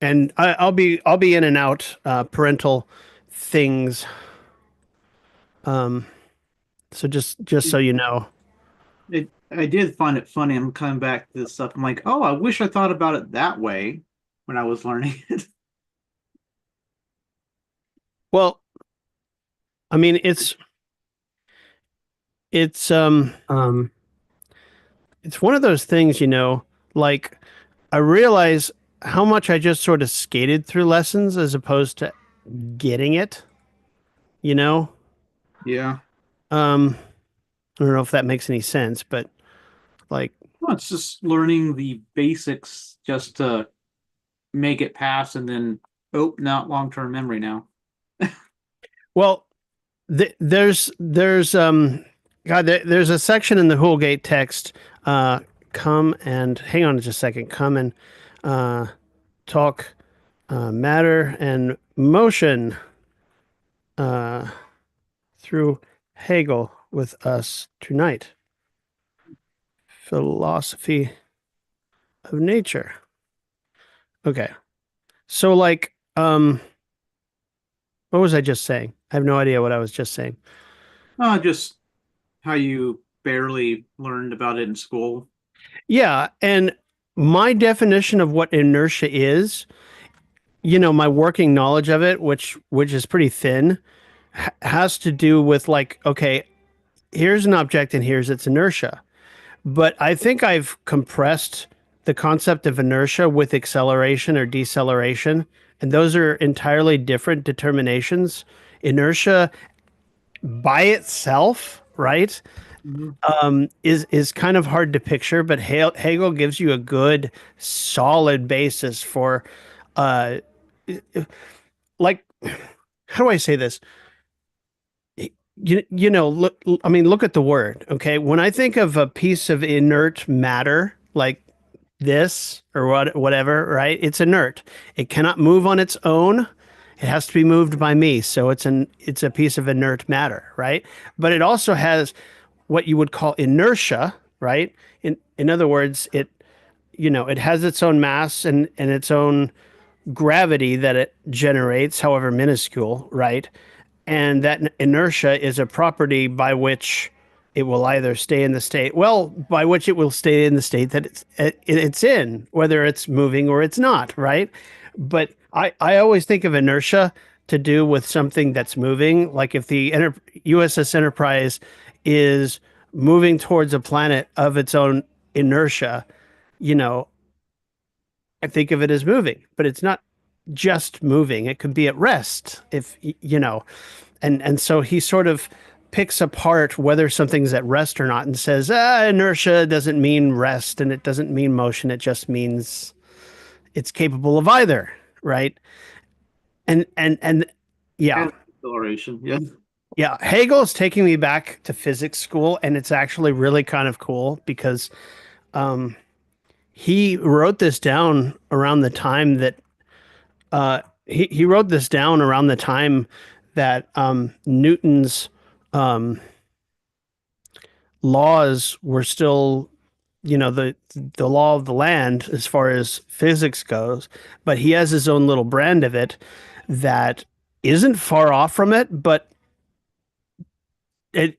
And I'll be in and out parental things. Um, so just so you know. I did find it funny. I'm coming back to this stuff. I'm like, oh, I wish I thought about it that way when I was learning it. Well, I mean it's um it's one of those things, like I realize how much I just sort of skated through lessons as opposed to getting it, you know? Yeah. Um, I don't know if that makes any sense, but like, Well, it's just learning the basics just to make it pass and then, oh, not long-term memory now. well, there's a section in the Hoolgate text. Uh, come and hang on just a second. Come and uh, talk matter and motion uh, through Hegel with us tonight. Philosophy of nature. Okay. So what was I just saying? I have no idea what I was just saying. Just how you barely learned about it in school. Yeah, and my definition of what inertia is, my working knowledge of it, which is pretty thin, has to do with like, okay, here's an object and here's its inertia. But I think I've compressed the concept of inertia with acceleration or deceleration, and those are entirely different determinations. Inertia by itself, right, Mhm. is kind of hard to picture, but Hegel gives you a good, solid basis for, uh, like, how do I say this? Look, I mean, look at the word. Okay, when I think of a piece of inert matter, like this or whatever, right? It's inert. It cannot move on its own. It has to be moved by me. So it's a piece of inert matter, right? But it also has what you would call inertia, right? In other words, it has its own mass and its own gravity that it generates, however minuscule, right? And that inertia is a property by which it will either stay in the state, well, by which it will stay in the state that it's in, whether it's moving or it's not, right? But I always think of inertia to do with something that's moving. Like if the USS Enterprise is moving towards a planet of its own inertia, you know, I think of it as moving, but it's not just moving. It could be at rest if and so he sort of picks apart whether something's at rest or not and says, inertia doesn't mean rest and it doesn't mean motion. It just means it's capable of either, right? And yeah, And acceleration. Yeah. yeah. Hegel is taking me back to physics school, and it's actually really kind of cool because um, he wrote this down around the time that he wrote this down around the time that Newton's um, laws were still, the law of the land as far as physics goes, but he has his own little brand of it that isn't far off from it, but it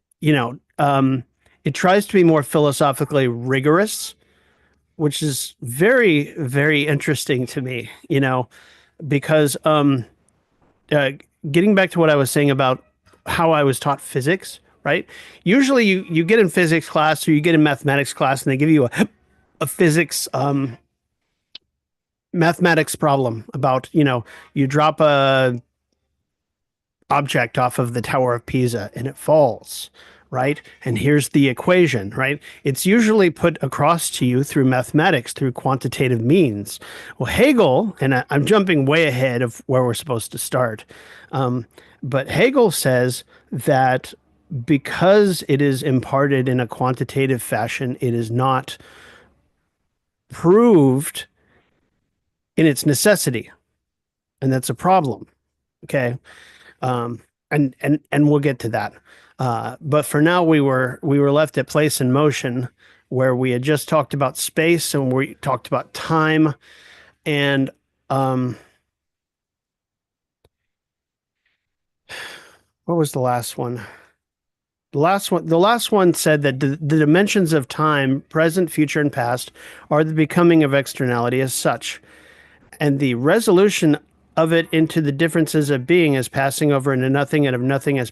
tries to be more philosophically rigorous, which is very, very interesting to me, because uh, getting back to what I was saying about how I was taught physics, right? Usually you get in physics class or you get in mathematics class and they give you a physics mathematics problem about, you drop a object off of the Tower of Pisa and it falls, right? And here's the equation, right? It's usually put across to you through mathematics, through quantitative means. Well, Hegel, and I'm jumping way ahead of where we're supposed to start, um, but Hegel says that because it is imparted in a quantitative fashion, it is not proved in its necessity, and that's a problem. Okay. Um, and we'll get to that. But for now, we were left at place and motion, where we had just talked about space and we talked about time, and Um, what was the last one? The last one said that the dimensions of time, present, future, and past, are the becoming of externality as such, and the resolution of it into the differences of being as passing over into nothing, and of nothing as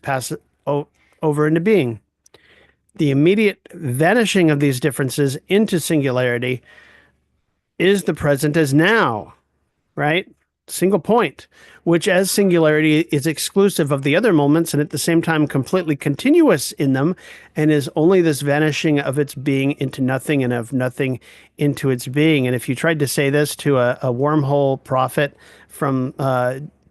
over into being. The immediate vanishing of these differences into singularity is the present as now, right? Single point, which as singularity is exclusive of the other moments and at the same time completely continuous in them, and is only this vanishing of its being into nothing and of nothing into its being. And if you tried to say this to a wormhole prophet from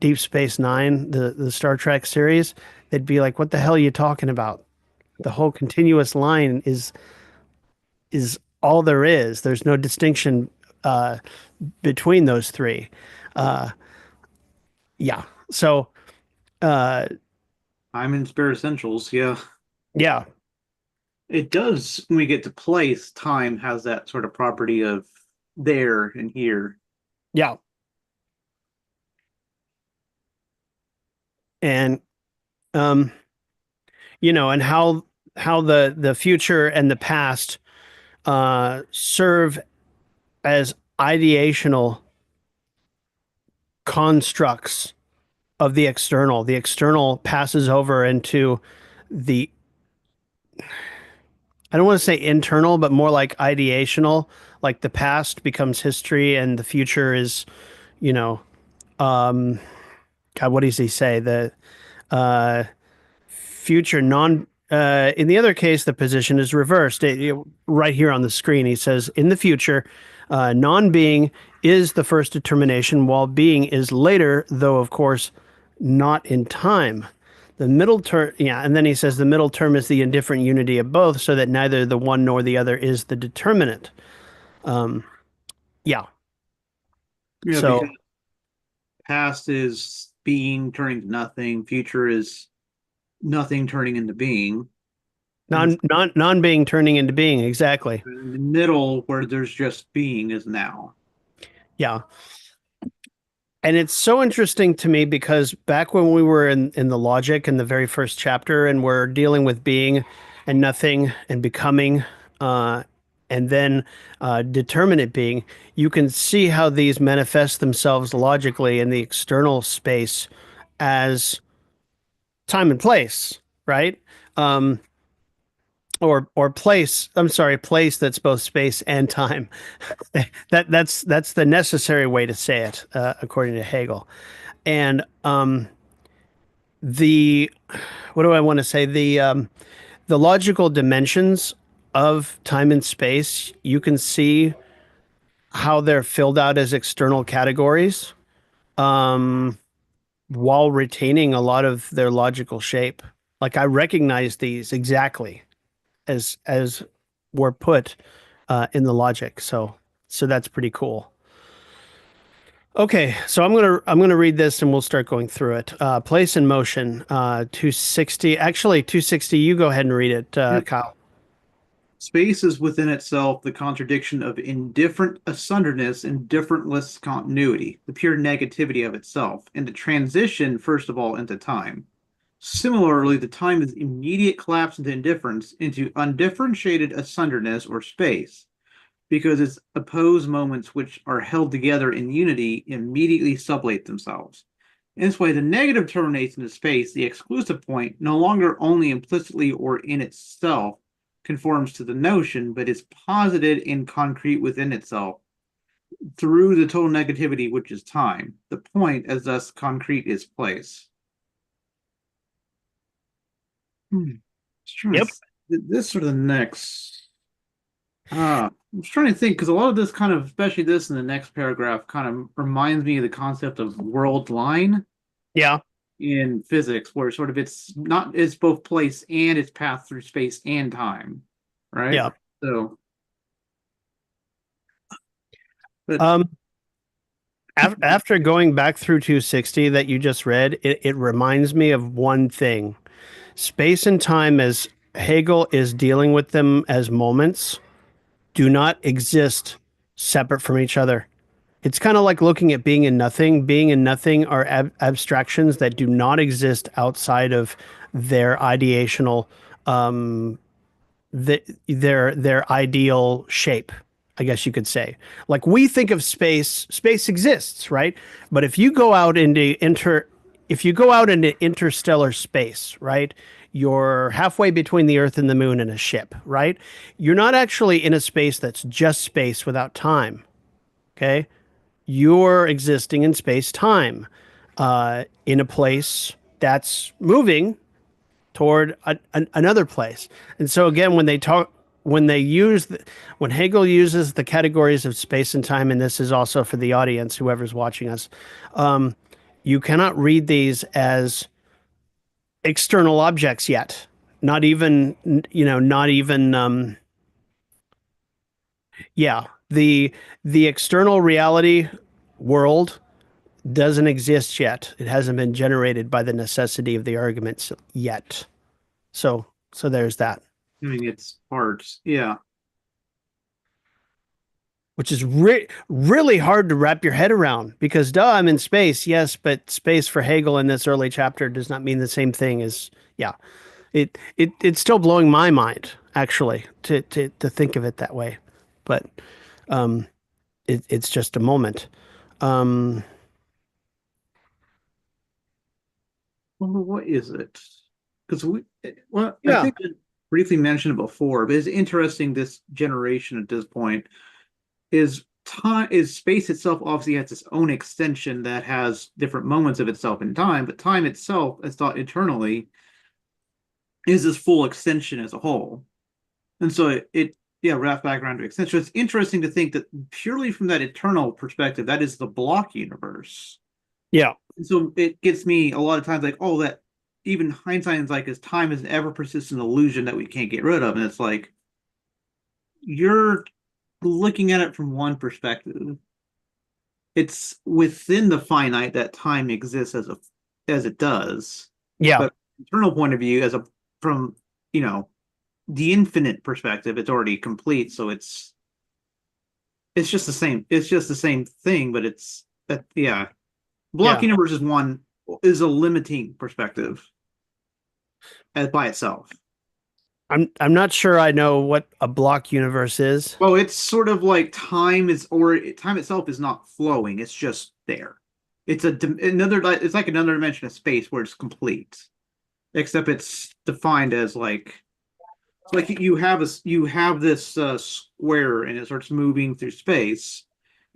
Deep Space Nine, the Star Trek series, they'd be like, "What the hell are you talking about? The whole continuous line is all there is. There's no distinction uh, between those three." Uh, yeah. So, uh, I'm in Spare Essentials, yeah. yeah, It does, when we get to place, time has that sort of property of there and here. yeah. And, um, and how the future and the past serve as ideational constructs of the external. The external passes over into the, I don't want to say internal, but more like ideational. Like the past becomes history and the future is, you know, um, God, what does he say? The uh, future non. In the other case, the position is reversed. Right here on the screen, he says, in the future, non-being is the first determination, while being is later, though of course not in time. The middle term, yeah, and then he says the middle term is the indifferent unity of both, so that neither the one nor the other is the determinant. Um, yeah. Yeah, because So past is being turning to nothing, future is nothing turning into being, and non-being turning into being, exactly. in the middle where there's just being is now. Yeah. And it's so interesting to me because back when we were in the logic in the very first chapter and we're dealing with being and nothing and becoming, uh, and then determinate being, you can see how these manifest themselves logically in the external space as time and place, right? Um, or place. I'm sorry, place that's both space and time. That's the necessary way to say it, according to Hegel. And the what do I want to say? The logical dimensions of time and space, you can see how they're filled out as external categories, um, while retaining a lot of their logical shape. Like I recognize these exactly as were put in the logic. So that's pretty cool. Okay, so I'm gonna read this and we'll start going through it. Place and motion, 260. Actually, 260. You go ahead and read it, Yep. Kyle. Space is within itself the contradiction of indifferent asunderness and differentless continuity, the pure negativity of itself, and the transition, first of all, into time. Similarly, the time is immediate collapse into indifference, into undifferentiated asunderness or space, because its opposed moments, which are held together in unity, immediately sublate themselves. In this way, the negative terminates into space, the exclusive point, no longer only implicitly or in itself conforms to the notion, but is posited and concrete within itself through the total negativity, which is time. The point, as thus concrete, is place. Just trying to Yep. this or the next. I'm just trying to think because a lot of this kind of, especially this in the next paragraph, kind of reminds me of the concept of world line Yeah. in physics, where sort of it's both place and it's path through space and time, right? Yeah. So, but Um, after going back through 260 that you just read, it reminds me of one thing. Space and time, as Hegel is dealing with them as moments, do not exist separate from each other. It's kind of like looking at being and nothing. Being and nothing are abstractions that do not exist outside of their ideational, um, their ideal shape, I guess you could say. Like we think of space, space exists, right? But if you go out into interstellar space, right? You're halfway between the Earth and the Moon in a ship, right? You're not actually in a space that's just space without time. Okay, you're existing in space time, in a place that's moving toward another place. And so again, when they use, when Hegel uses the categories of space and time, and this is also for the audience, whoever's watching us, you cannot read these as external objects yet. Not even, not even, yeah, the external reality world doesn't exist yet. It hasn't been generated by the necessity of the arguments yet. So there's that, Doing its parts. Yeah. which is really hard to wrap your head around because, duh, I'm in space, yes, but space for Hegel in this early chapter does not mean the same thing as, yeah. It's still blowing my mind actually to think of it that way, but it's just a moment. Um, Well, what is it? Because well, I yeah, think I briefly mentioned it before, but it's interesting this generation at this point is time is space itself obviously has its own extension that has different moments of itself in time, but time itself, as thought eternally, is this full extension as a whole. And so it yeah, wraps back around to extension. So it's interesting to think that purely from that eternal perspective, that is the block universe. yeah, And so it gets me a lot of times like, oh, that even Einstein's like, as time is an ever persistent illusion that we can't get rid of. And it's like, you're looking at it from one perspective. It's within the finite that time exists as it does. yeah, But from an eternal point of view, as a from you know the infinite perspective, it's already complete. So it's just the same. It's just the same thing, but it's that yeah. Block yeah. universe is a limiting perspective as by itself. I'm not sure I know what a block universe is. Well, it's sort of like time itself is not flowing. It's just there. It's another. It's like another dimension of space where it's complete, except it's defined as like it's like you have this square and it starts moving through space,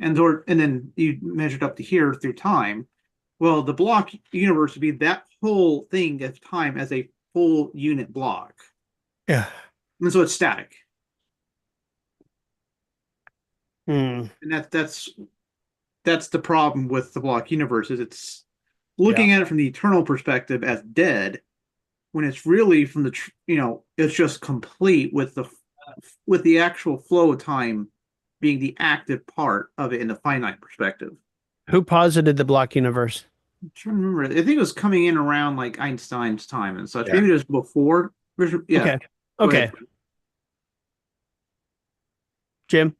and then you measured up to here through time. Well, the block universe would be that whole thing of time as a full unit block, Yeah. and so it's static. Hmm. And that's the problem with the block universe is it's Yeah. looking at it from the eternal perspective as dead when it's really from it's just complete with the actual flow of time being the active part of it in the finite perspective. Who posited the block universe? I'm trying to remember. I think it was coming in around like Einstein's time and such. Yeah. Maybe it was before. Yeah. Okay. Go ahead. Okay. Jim.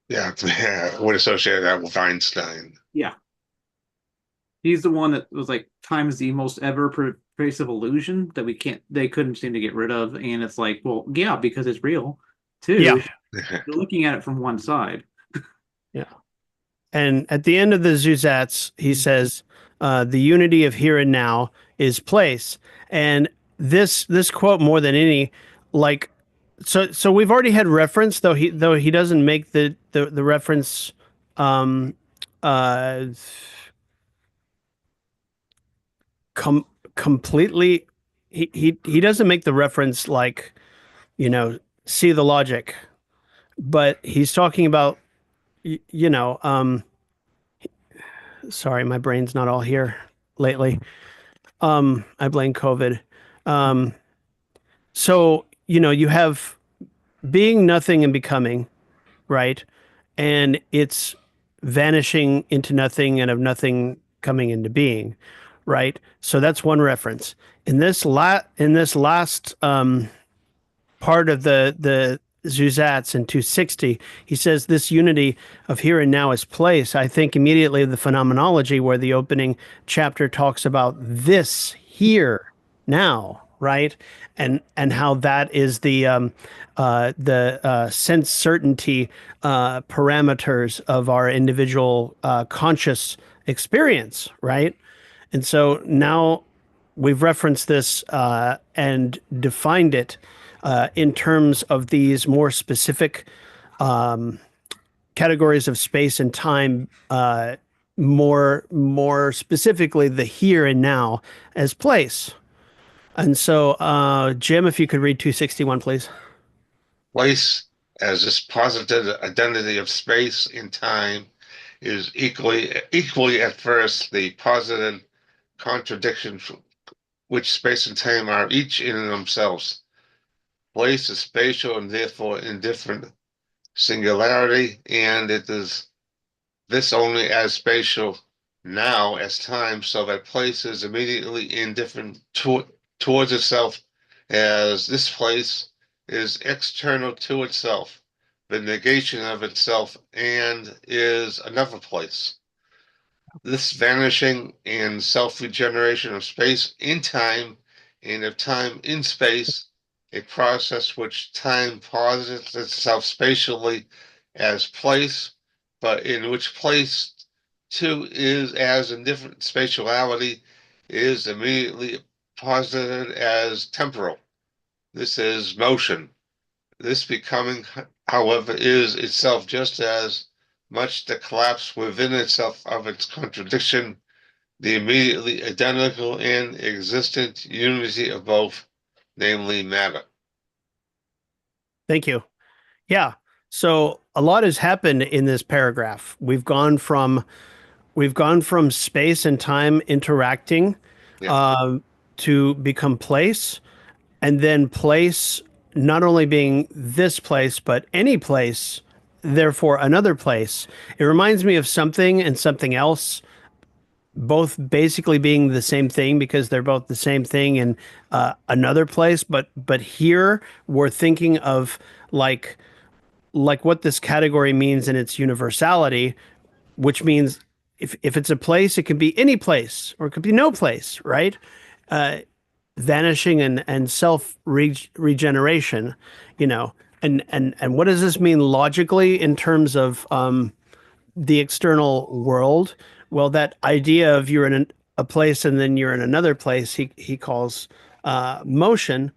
Yeah, yeah, would associate that with Einstein. Yeah. He's the one that was like time is the most ever pervasive illusion that they couldn't seem to get rid of. And it's like, well, yeah, because it's real Yeah. too. You're looking at it from one side. Yeah. And at the end of the Zusatz, he says, the unity of here and now is place. And this quote more than any, like, so we've already had reference, though he doesn't make the reference um uh com completely. He doesn't make the reference like, you know, see the logic, but he's talking about, you know, sorry, my brain's not all here lately. I blame COVID. Um, so, you know, you have being, nothing, and becoming, right? And it's vanishing into nothing and of nothing coming into being, right? So that's one reference. In this last part of Zusatz in 260, he says this unity of here and now is place. I think immediately of the phenomenology where the opening chapter talks about this here now, right? And how that is the sense certainty parameters of our individual conscious experience, right? And so now we've referenced this and defined it in terms of these more specific categories of space and time, more specifically the here and now as place. And so, Jim, if you could read 261, please. Place as this posited identity of space and time is equally at first the posited contradiction which space and time are each in themselves. Place is spatial and therefore indifferent singularity, and it is this only as spatial now as time, so that place is immediately indifferent towards itself, as this place is external to itself, the negation of itself, and is another place. This vanishing and self-regeneration of space in time and of time in space, a process which time posits itself spatially as place, but in which place too is as indifferent spatiality is immediately posited as temporal. This is motion. This becoming, however, is itself just as much the collapse within itself of its contradiction, the immediately identical and existent unity of both, namely matter. Thank you. Yeah. So a lot has happened in this paragraph. We've gone from space and time interacting Yeah. um, to become place, and then place not only being this place, but any place, therefore another place. It reminds me of something and something else, both basically being the same thing because they're both the same thing in another place. But here we're thinking of like what this category means in its universality, which means if it's a place, it can be any place or it could be no place, right? Uh, Vanishing and self regeneration, you know. And what does this mean logically in terms of the external world? Well, that idea of you're in a place and then you're in another place, he calls motion,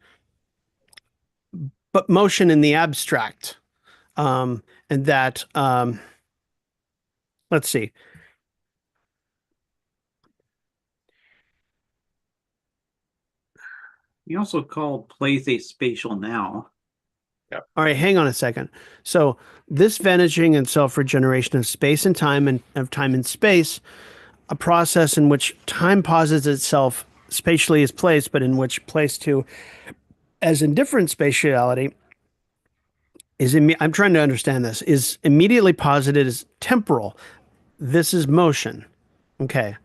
but motion in the abstract. And that, let's see. He also called place a spatial now. All right, hang on a second. So this vanishing and self-regeneration of space and time and of time and space, a process in which time posits itself spatially as place, but in which place too as indifferent spatiality I'm trying to understand this, is immediately posited as temporal. This is motion. Okay.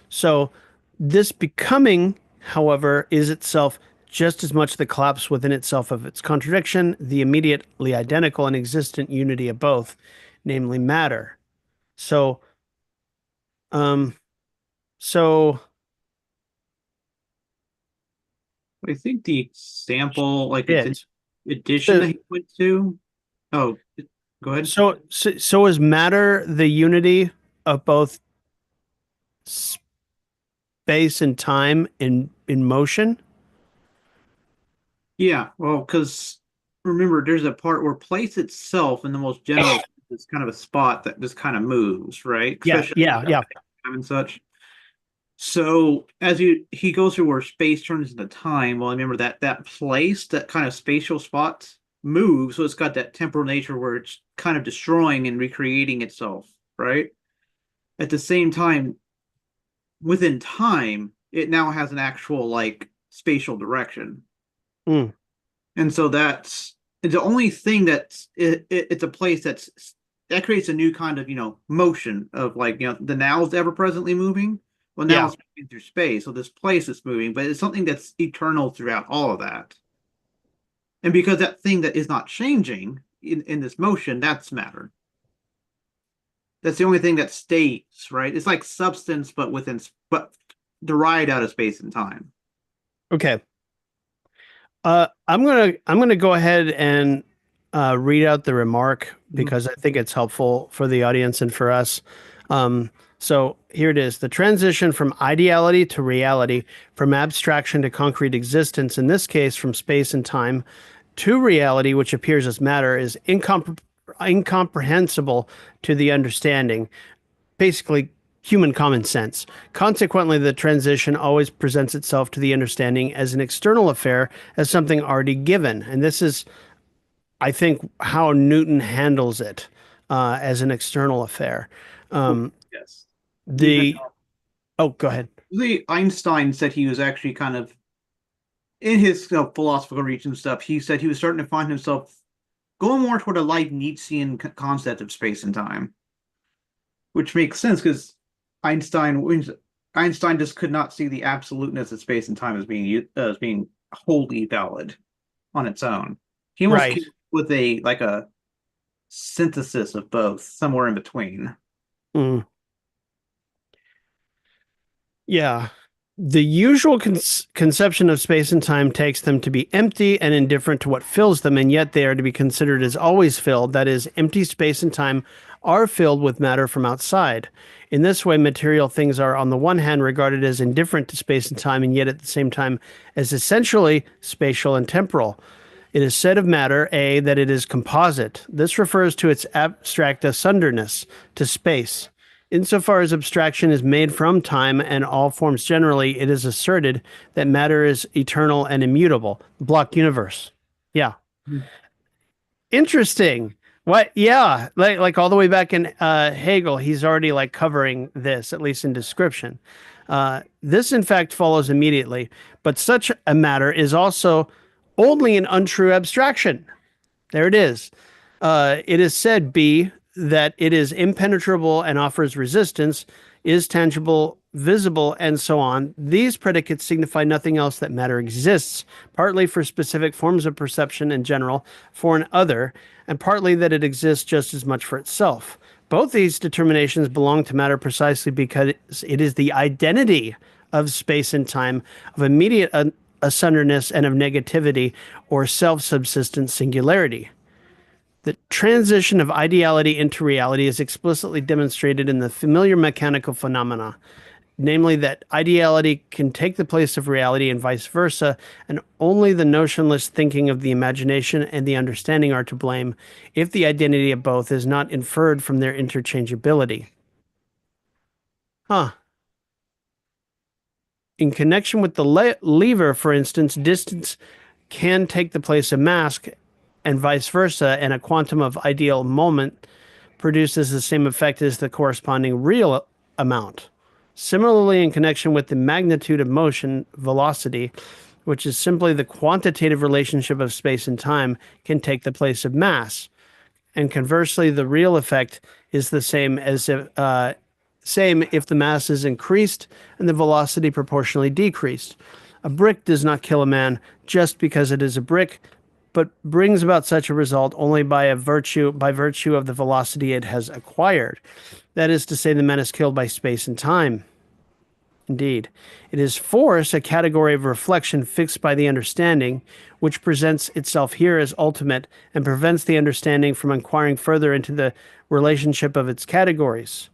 So this becoming, however, is itself just as much the collapse within itself of its contradiction, the immediately identical and existent unity of both, namely matter. So, um, so I think the example, like it's an it. addition So, that he went to. Oh, go ahead. so is matter the unity of both space and time in motion? Yeah, well, because remember, there's a part where place itself, in the most general, is kind of a spot that just kind of moves, right? Yeah, Especially yeah, yeah. time and such. So as he goes through where space turns into time, well, I remember that place, that kind of spatial spot moves, so it's got that temporal nature where it's kind of destroying and recreating itself, right? At the same time, within time, it now has an actual like spatial direction. Mm, And so that's the only thing it's a place that creates a new kind of motion of like the now is ever presently moving. Well, now yeah. it's moving through space, so this place is moving, but it's something that's eternal throughout all of that. And because that thing that is not changing in this motion, that's matter. That's the only thing that stays, right? It's like substance, but derived out of space and time. Okay. I'm gonna go ahead and read out the remark Mhm. because I think it's helpful for the audience and for us. So here it is: the transition from ideality to reality, from abstraction to concrete existence, in this case, from space and time to reality, which appears as matter, is incomprehensible to the understanding. Basically, human common sense. Consequently, the transition always presents itself to the understanding as an external affair, as something already given. And this is, I think, how Newton handles it as an external affair. Well, Um, yes. Even the Oh, go ahead. the Einstein said he was actually kind of in his philosophical reach and stuff. He said he was starting to find himself going more toward a Leibnizian concept of space and time, which makes sense because Einstein Einstein just could not see the absoluteness of space and time as being wholly valid on its own. He almost Right. came with a synthesis of both, somewhere in between. Mm. Yeah. The usual conception of space and time takes them to be empty and indifferent to what fills them, and yet they are to be considered as always filled. That is, empty space and time are filled with matter from outside. In this way, material things are, on the one hand, regarded as indifferent to space and time, and yet at the same time as essentially spatial and temporal. It is said of matter, A, that it is composite. This refers to its abstract asunderness to space. Insofar as abstraction is made from time and all forms generally, it is asserted that matter is eternal and immutable. Block universe. Yeah. Interesting. What? Yeah. Like all the way back in Hegel, he's already like covering this, at least in description. This, in fact, follows immediately. But such a matter is also only an untrue abstraction. There it is. It is said, B, that it is impenetrable and offers resistance, is tangible, visible, and so on. These predicates signify nothing else that matter exists, partly for specific forms of perception in general, for an other, and partly that it exists just as much for itself. Both these determinations belong to matter precisely because it is the identity of space and time, of immediate asunderness, and of negativity or self subsistent singularity. The transition of ideality into reality is explicitly demonstrated in the familiar mechanical phenomena, namely that ideality can take the place of reality and vice versa, and only the notionless thinking of the imagination and the understanding are to blame if the identity of both is not inferred from their interchangeability. Huh. In connection with the lever, for instance, distance can take the place of mass and vice versa, and a quantum of ideal moment produces the same effect as the corresponding real amount. Similarly, in connection with the magnitude of motion, velocity, which is simply the quantitative relationship of space and time, can take the place of mass. And conversely, the real effect is the same if the mass is increased and the velocity proportionally decreased. A brick does not kill a man just because it is a brick, but brings about such a result only by virtue of the velocity it has acquired. That is to say, the man is killed by space and time. Indeed, it is force, a category of reflection fixed by the understanding, which presents itself here as ultimate and prevents the understanding from inquiring further into the relationship of its categories.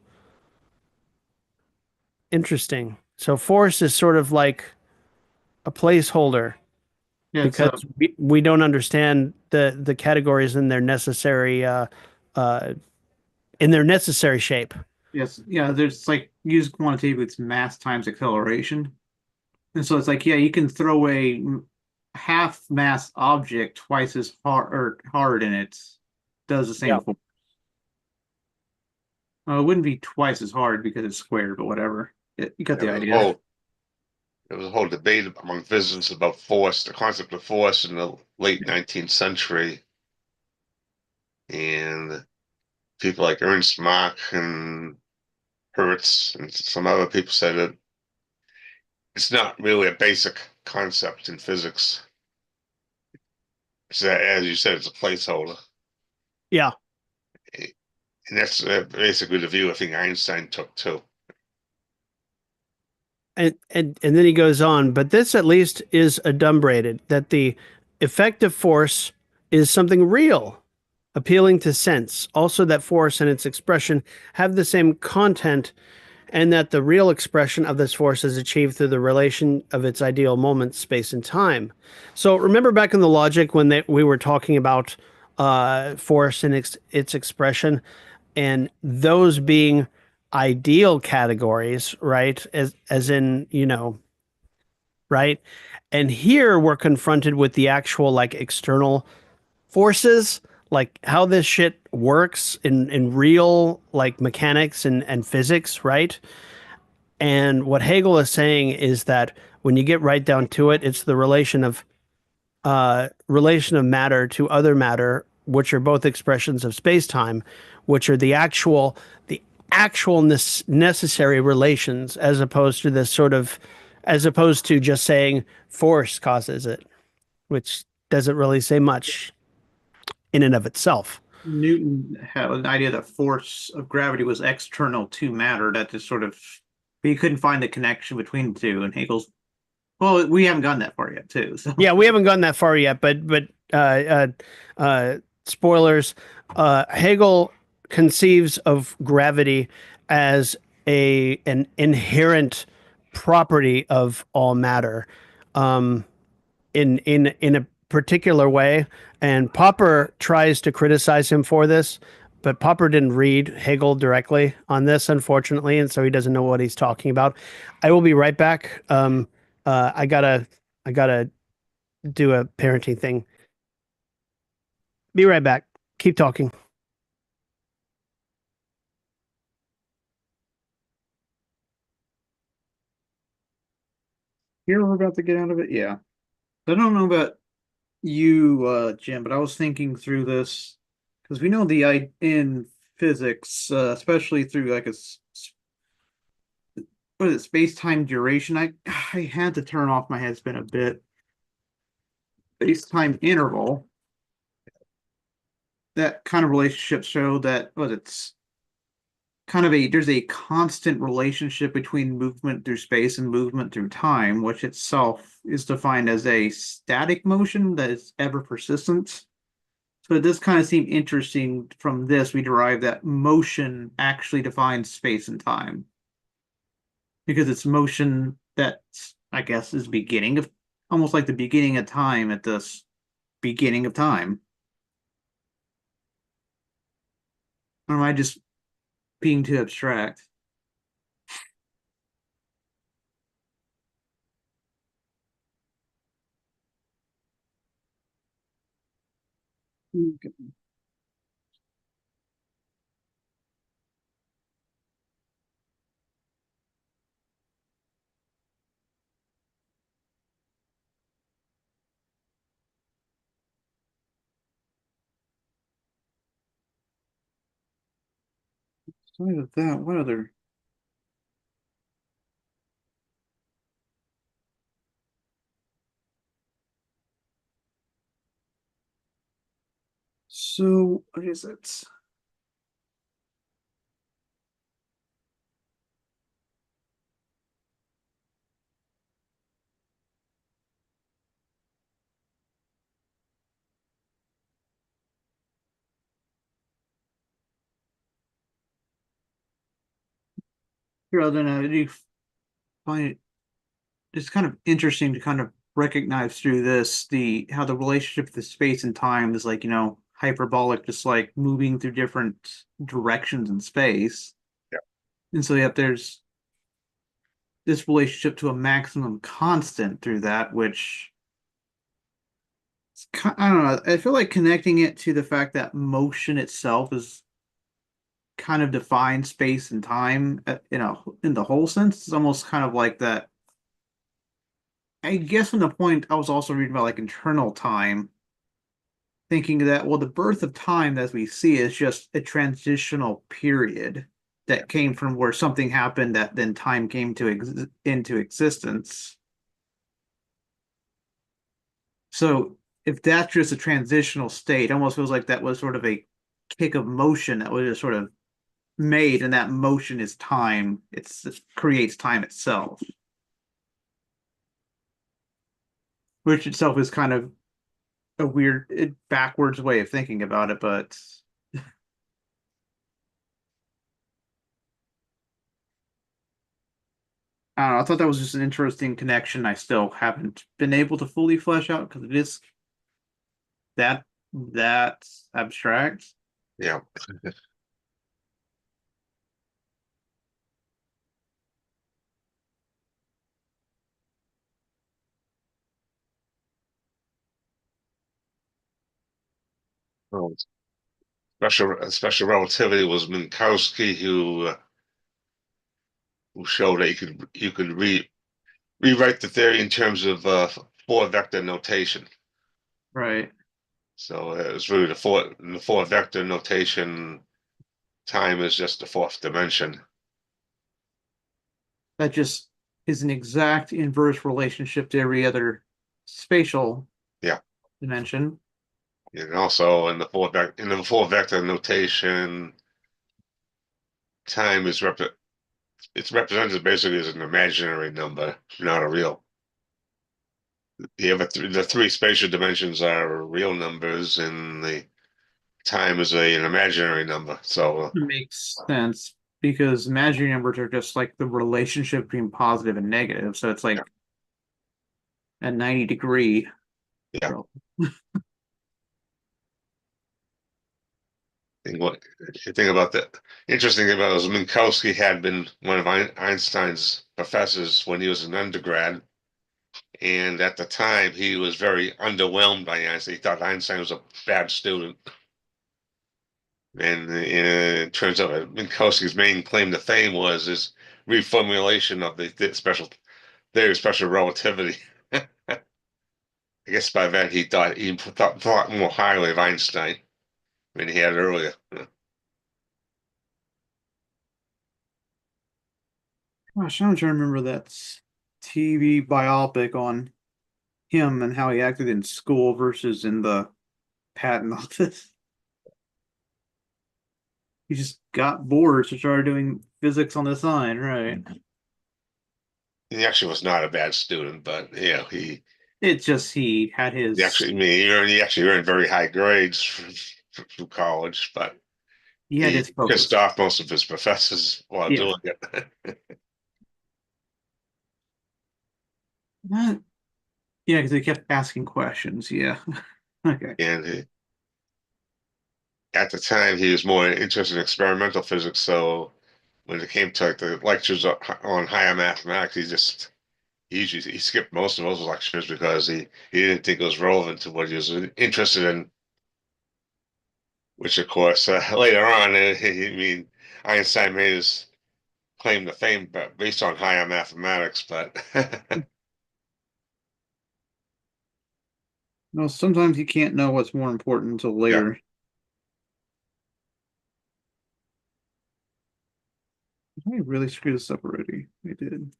Interesting. So force is sort of like a placeholder Yeah, it's because we don't understand the categories uh, in their necessary shape. yes, yeah. There's like used quantitatively, it's mass times acceleration, and so it's like yeah, you can throw a half mass object twice as hard, and it does the Yeah. same force. It wouldn't be twice as hard because it's squared, but whatever. You got There the was a idea. whole debate among physicists about force, the concept of force in the late 19th century, and people like Ernst Mach and Hertz and some other people said that it's not really a basic concept in physics. So as you said, it's a placeholder. Yeah. And that's basically the view I think Einstein took too. And then he goes on, but this at least is adumbrated that the effective force is something real, appealing to sense. Also, that force and its expression have the same content, and that the real expression of this force is achieved through the relation of its ideal moments, space and time. So remember back in the logic when we were talking about force and its expression, and those being ideal categories, right? As in, right? And here we're confronted with the actual like external forces, like how this shit works in real like mechanics and physics, right? And what Hegel is saying is that when you get right down to it, it's the relation of matter to other matter, which are both expressions of space-time, which are the actual necessary relations, as opposed to this sort of, as opposed to just saying force causes it, which doesn't really say much in and of itself. Newton had an idea that force of gravity was external to matter. That just sort of, he couldn't find the connection between the two. And Hegel's, well, we haven't gone that far yet, too. So Yeah, we haven't gone that far yet, but spoilers. Hegel conceives of gravity as an inherent property of all matter, um, in a particular way. And Popper tries to criticize him for this, but Popper didn't read Hegel directly on this, unfortunately, and so he doesn't know what he's talking about. I will be right back. I gotta do a parenting thing. Be right back. Keep talking. here we're about to get out of it. Yeah. I don't know about you, Jim, but I was thinking through this because we know in physics, especially through like what is it, space-time duration. I had to turn off my headspin a bit. Space-time interval. That kind of relationship show that what it's kind of there's a constant relationship between movement through space and movement through time, which itself is defined as a static motion that is ever persistent. So it does kind of seem interesting from this, we derive that motion actually defines space and time because it's motion that I guess is beginning of almost like the beginning of time at this beginning of time. Or am I just being too abstract? Besides of that, what other? So what is it? Rather than do you find it it's kind of interesting to kind of recognize through this the how the relationship with space and time is like, hyperbolic, just like moving through different directions in space. Yeah. And so yet there's this relationship to a maximum constant through that, which I don't know. I feel like connecting it to the fact that motion itself is kind of defines space and time in the whole sense. It's almost kind of like that. I guess from the point I was also reading about like internal time, thinking that, well, the birth of time as we see is just a transitional period that came from where something happened that then time came into existence. So if that's just a transitional state, it almost feels like that was sort of a kick of motion that was just sort of made, and that motion is time. It creates time itself, which itself is kind of a weird, backwards way of thinking about it, but I don't know. I thought that was just an interesting connection. I still haven't been able to fully flesh out because it is that that abstract. Yeah. Well, special relativity was Minkowski who showed that you could rewrite the theory in terms of four vector notation. Right. So it's really the four vector notation. Time is just the fourth dimension. That just is an exact inverse relationship to every other spatial Yeah. dimension. And also in the four vector notation, time is it's represented basically as an imaginary number, not a real. The three spatial dimensions are real numbers, and the time is an imaginary number. So It makes sense because imaginary numbers are just like the relationship between positive and negative. So it's yeah, like a 90-degree. yeah. What you think about that? Interesting thing about it was Minkowski had been one of Einstein's professors when he was an undergrad, and at the time he was very underwhelmed by Einstein. He thought Einstein was a bad student. And it turns out that Minkowski's main claim to fame was his reformulation of the special theory of special relativity. I guess by then he thought more highly of Einstein than he had earlier. Gosh, I'm trying to remember that TV biopic on him and how he acted in school versus in the patent office. He just got bored, so started doing physics on the side, right? He actually was not a bad student, but It's just he had he his actually, I mean, he actually earned very high grades through college, but he had he his pissed focus. off most of his professors while Yeah. doing it. Not, yeah, because they kept asking questions. Yeah. Okay. And at the time, he was more interested in experimental physics. So when it came to like the lectures on higher mathematics, he skipped most of those lectures because he didn't think it was relevant to what he was interested in. Which, of course, later on, I mean, Einstein made his claim to fame, but based on higher mathematics. But No, sometimes you can't know what's more important until yeah, later. I really screwed this up already. I did.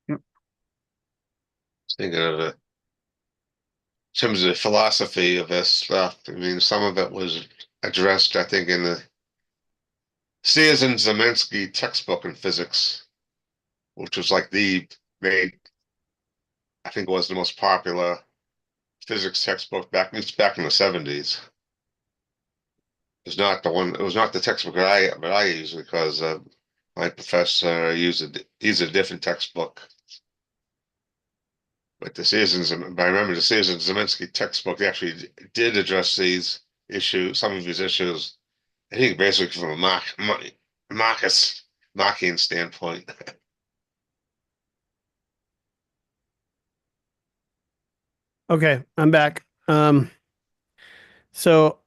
Yep. thinking of it. In terms of the philosophy of this stuff, I mean, some of it was addressed, I think, in the Sears and Zemensky textbook in physics, which was like the made, I think, was the most popular physics textbook back in the 70s. It's not the one. It was not the textbook that I used because my professor used a different textbook. But I remember the Sears and Zemensky textbook actually did address some of these issues. I think basically from a Marcus standpoint. Okay, I'm back. So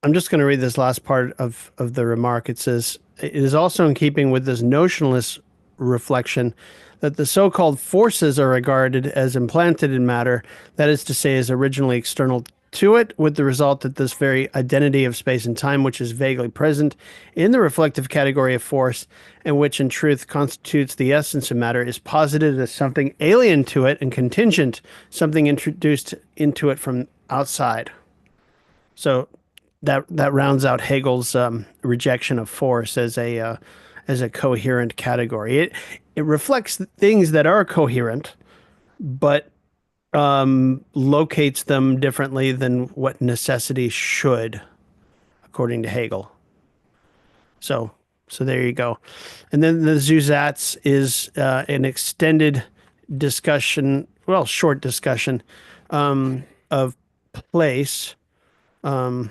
I'm just going to read this last part of the remark. It says, it is also in keeping with this notionalist reflection that the so-called forces are regarded as implanted in matter, that is to say, as originally external to it, with the result that this very identity of space and time, which is vaguely present in the reflective category of force, and which in truth constitutes the essence of matter, is posited as something alien to it and contingent, something introduced into it from outside. So that rounds out Hegel's rejection of force as a coherent category. It reflects things that are coherent, but locates them differently than what necessity should, according to Hegel. So so there you go. And then the Zusatz is an extended discussion, well, short discussion of place. Um,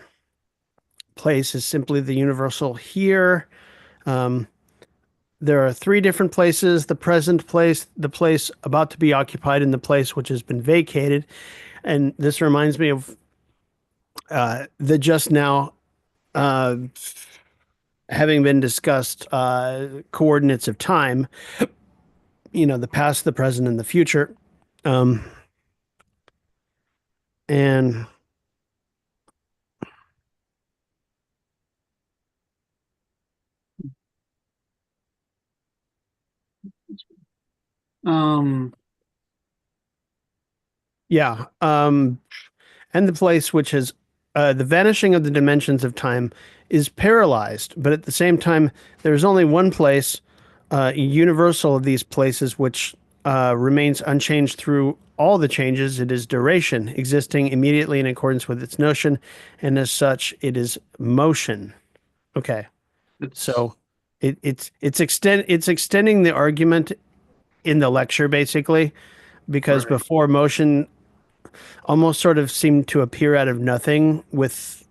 Place is simply the universal here. Um, there are three different places: the present place, the place about to be occupied, and the place which has been vacated. And this reminds me of the just now uh, having been discussed coordinates of time, the past, the present, and the future. Um, and Um, yeah, and the place which has the vanishing of the dimensions of time is paralyzed, but at the same time, there's only one place, universal of these places, which remains unchanged through all the changes. It is duration, existing immediately in accordance with its notion, and as such, it is motion. Okay, it's so it's extending the argument in the lecture basically, because right. before motion almost sort of seemed to appear out of nothing with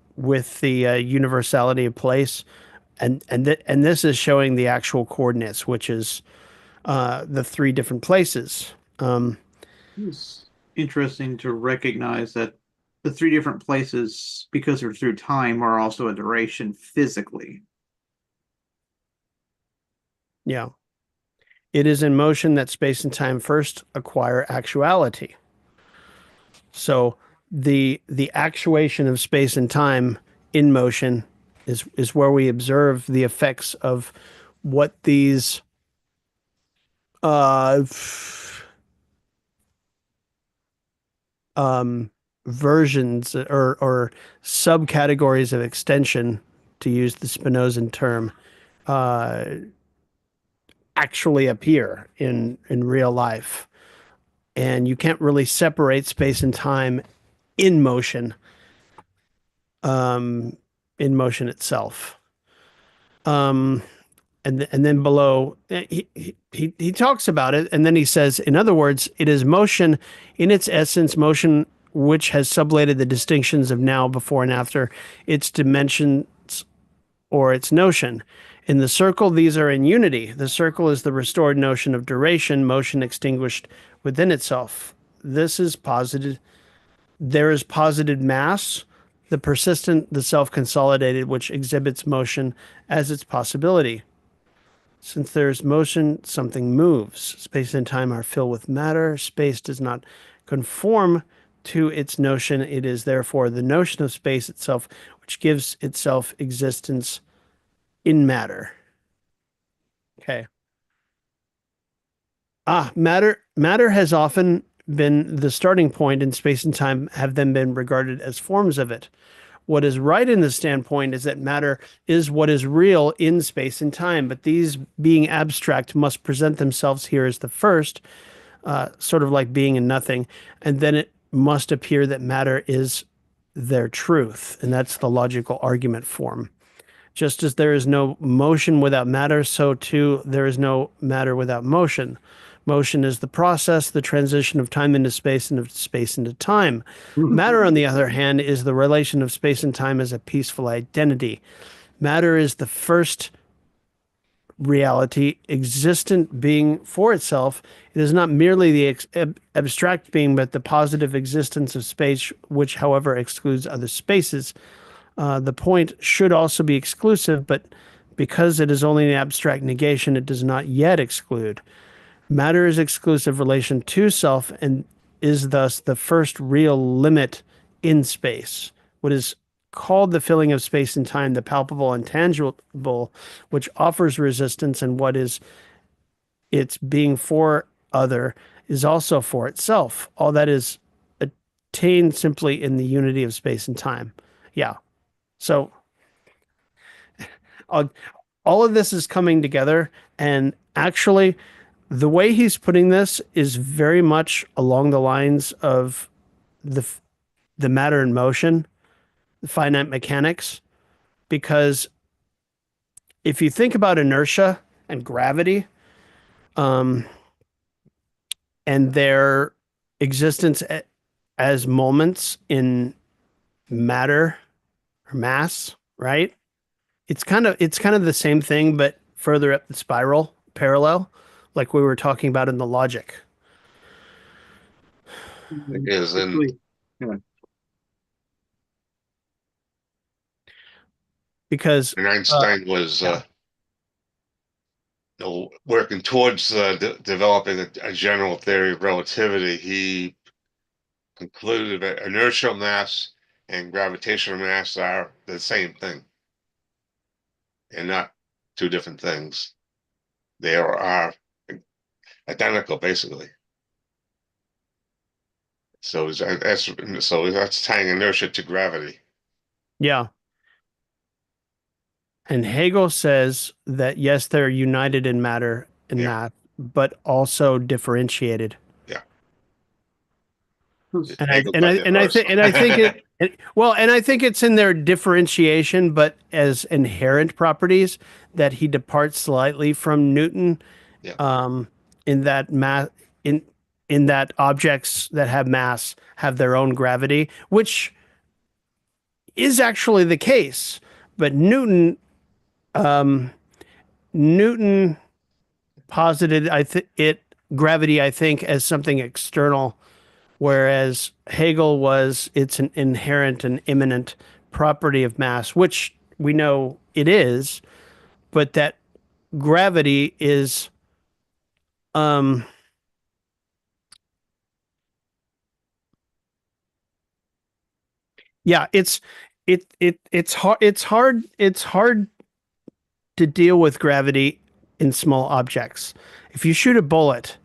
the universality of place, and this is showing the actual coordinates, which is the three different places. It's interesting to recognize that the three different places, because they're through time, are also a duration physically. Yeah, it is in motion that space and time first acquire actuality. So the actuation of space and time in motion is where we observe the effects of what these uh, um, versions or subcategories of extension, to use the Spinozan term, uh, actually appear in real life. And you can't really separate space and time in motion, um, in motion itself. Um, and then below he talks about it, and then he says, in other words, it is motion in its essence, motion which has sublated the distinctions of now, before, and after, its dimensions or its notion. In the circle, these are in unity. The circle is the restored notion of duration, motion extinguished within itself. This is posited. There is posited mass, the persistent, the self-consolidated, which exhibits motion as its possibility. Since there is motion, something moves. Space and time are filled with matter. Space does not conform to its notion. It is therefore the notion of space itself which gives itself existence in matter. Okay. Matter has often been the starting point, and space and time have then been regarded as forms of it. What is right in this standpoint is that matter is what is real in space and time, but these, being abstract, must present themselves here as the first, sort of like being and nothing, and then it must appear that matter is their truth, and that's the logical argument form. Just as there is no motion without matter, so too there is no matter without motion. Motion is the process, the transition of time into space and of space into time. Matter, on the other hand, is the relation of space and time as a peaceful identity. Matter is the first reality, existent being for itself. It is not merely the abstract being, but the positive existence of space, which, however, excludes other spaces. The point should also be exclusive, but because it is only an abstract negation, it does not yet exclude. Matter is exclusive relation to self and is thus the first real limit in space. What is called the filling of space and time, the palpable and tangible, which offers resistance, and what is its being for other is also for itself. All that is attained simply in the unity of space and time. Yeah. So uh, all of this is coming together, and actually, the way he's putting this is very much along the lines of the the matter in motion, the finite mechanics, because if you think about inertia and gravity, um, and their existence as moments in matter or mass, right? It's kind of the same thing, but further up the spiral parallel, like we were talking about in the logic. Is in Actually, yeah. Because and uh, Einstein was yeah, working towards developing a general theory of relativity. He concluded that inertial mass and gravitational mass are the same thing and not two different things. They are identical, basically. So that's tying inertia to gravity. yeah. And Hegel says that yes, they're united in matter and Yeah, math, but also differentiated. yeah. And I Hegel and I got there and I first. think and I think well, and I think it's in their differentiation, but as inherent properties that he departs slightly from Newton, Yeah, um, in that mass in in that objects that have mass have their own gravity, which is actually the case. But Newton posited I think it gravity I think as something external, whereas Hegel was it's an inherent and immanent property of mass, which we know it is, but that gravity is um yeah, it's hard to deal with gravity in small objects. If you shoot a bullet,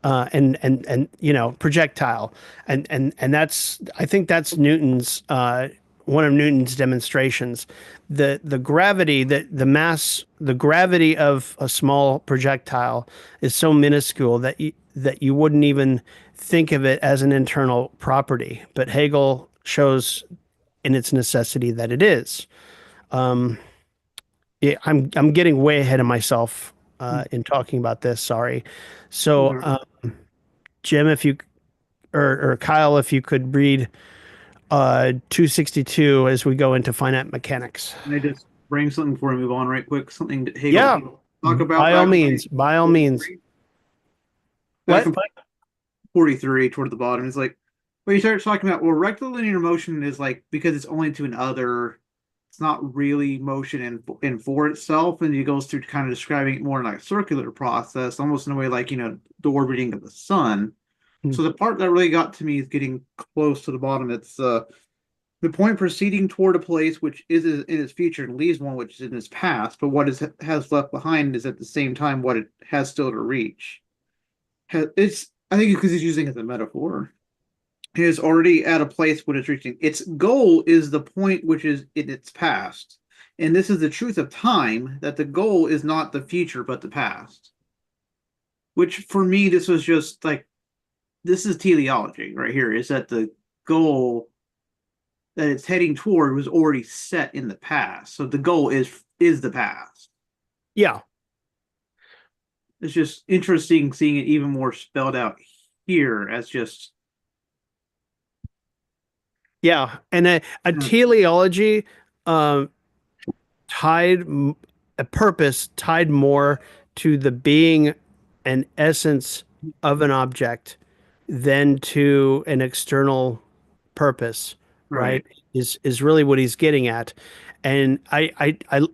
and projectile, and that's I think that's Newton's one of Newton's demonstrations. The gravity, the mass, the gravity of a small projectile is so minuscule that you wouldn't even think of it as an internal property. But Hegel shows in its necessity that it is. Yeah, I'm getting way ahead of myself in talking about this. Sorry. So, Jim, if you or Kyle, if you could read 262 as we go into finite mechanics. Can I just bring something before we move on right quick? Something that Hegel Yeah, talk about by all back on means, page by all means. 43. Back What? on 43 toward the bottom. It's like when you start talking about, well, rectilinear motion is like because it's only to an other, it's not really motion in for itself, and he goes through kind of describing it more in like a circular process, almost in a way like the orbiting of the sun. Hmm. So the part that really got to me is getting close to the bottom. It's the point proceeding toward a place which is in its future and leaves one which is in its past, but what is has left behind is at the same time what it has still to reach. It's I think because he's using it as a metaphor. It is already at a place when it's reaching. Its goal is the point which is in its past. And this is the truth of time that the goal is not the future but the past. Which for me, this was just like this is teleology right here, is that the goal that it's heading toward was already set in the past. So the goal is the past. Yeah, It's just interesting seeing it even more spelled out here as just yeah, and a uh, teleology um, tied a purpose tied more to the being and essence of an object than to an external purpose, right. right? Is really what he's getting at. And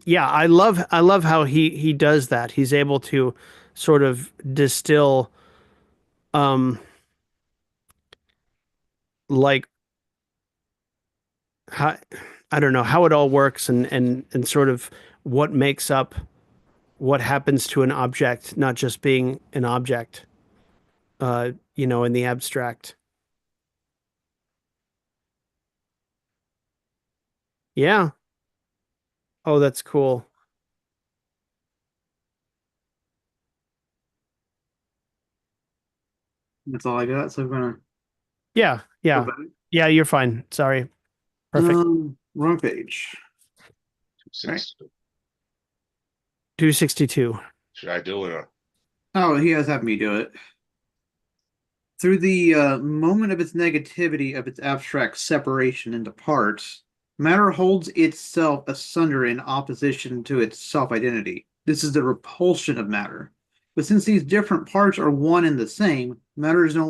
yeah, I love how he does that. He's able to sort of distill um like how I don't know how it all works and sort of what makes up what happens to an object not just being an object in the abstract. Yeah. Oh, that's cool. That's all I got. So I'm gonna Yeah, go yeah. back. Yeah, you're fine. Sorry. Perfect. Wrong page. Right. 262. Should I do it or? Oh, he has had me do it. Through the moment of its negativity of its abstract separation into parts, matter holds itself asunder in opposition to its self identity. This is the repulsion of matter. But since these different parts are one and the same, matter is no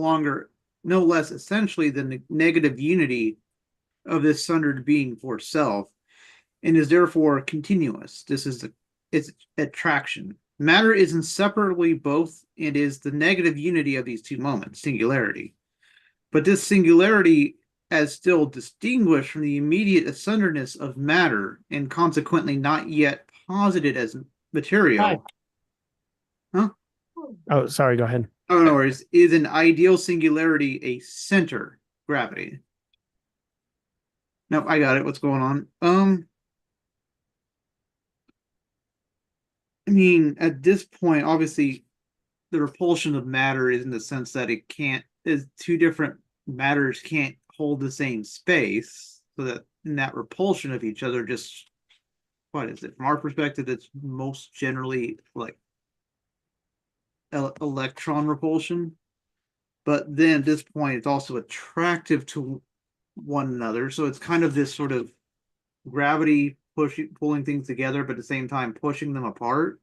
less essentially the negative unity of this sundered being for self, and is therefore continuous. This is its attraction. Matter is inseparably both and is the negative unity of these two moments, singularity. But this singularity, as still distinguished from the immediate asunderness of matter and consequently not yet posited as Hi. material, huh? Oh, sorry, go ahead. Oh, no worries, is an ideal singularity a center gravity. Nope, I got it. What's going on? I mean, at this point, obviously, the repulsion of matter is in the sense that it can't is two different matters can't hold the same space, so that in that repulsion of each other, just what is it from our perspective? It's most generally like electron repulsion, but then at this point, it's also attractive to one another. So it's kind of this sort of gravity pushing pulling things together, but at the same time pushing them apart.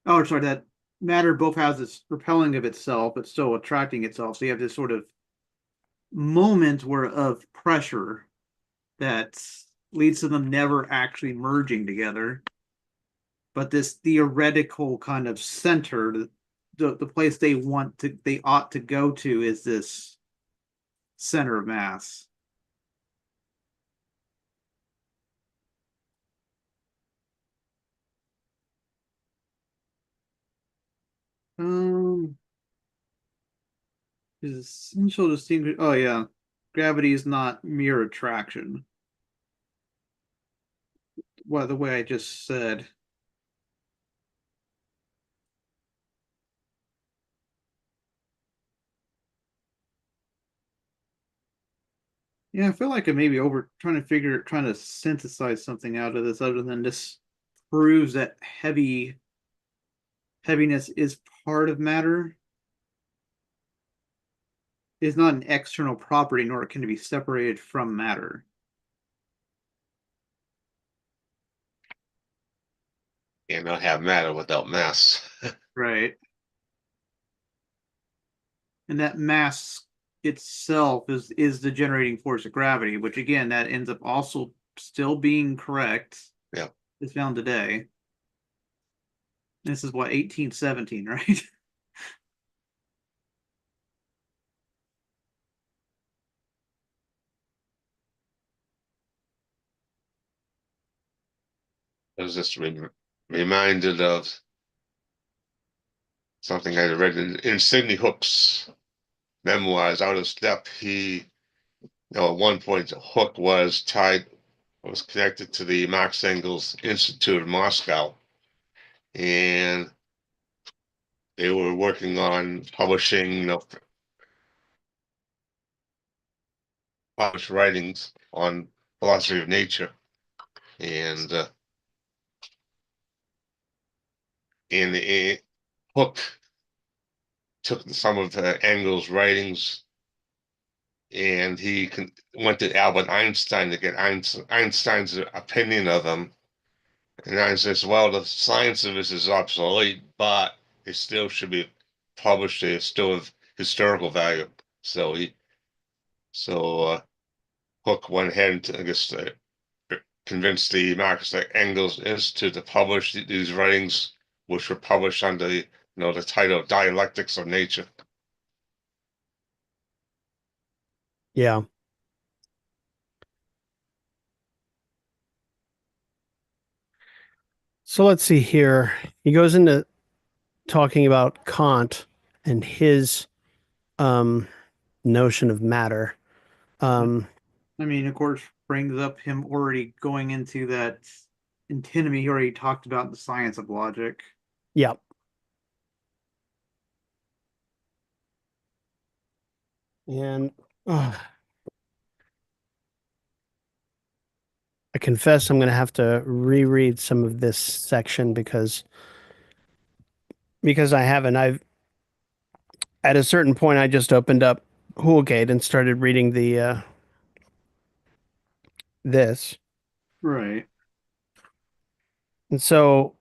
Oh, sorry, that matter both has this repelling of itself, but still attracting itself. So you have this sort of moment where of pressure that leads to them never actually merging together. But this theoretical kind of center, the place they ought to go to is this center of mass. Um, is essential distinction. Oh yeah, gravity is not mere attraction. Well, the way I just said. Yeah, I feel like I maybe over trying to synthesize something out of this other than this proves that heaviness is part of matter, is not an external property, nor can it be separated from matter. Cannot have matter without mass. Right. And that mass itself is the generating force of gravity, which again that ends up also still being correct. Yeah. Is found today. This is what 1817, right? I was just reminded of something I read in Sidney Hook's memoirs, Out of Step. At one point, Hook was connected to the Marx Engels Institute of Moscow, and they were working on publishing, published writings on philosophy of nature, and Hook took some of Engels' writings, and went to Albert Einstein to get Einstein's opinion of them. And Einstein says, "Well, the science of this is obsolete, but it still should be published. It still have historical value." So Hook went ahead and I guess convinced the Marx Engels Institute to publish these writings, which were published under the title Dialectics of Nature. Yeah. So let's see here. He goes into talking about Kant and his um, notion of matter. Um, I mean, of course, brings up him already going into that antinomy he already talked about in the science of logic. yeah. And I confess I'm going to have to reread some of this section because I haven't. I've at a certain point I just opened up Hoolgate and started reading the this. Right. And so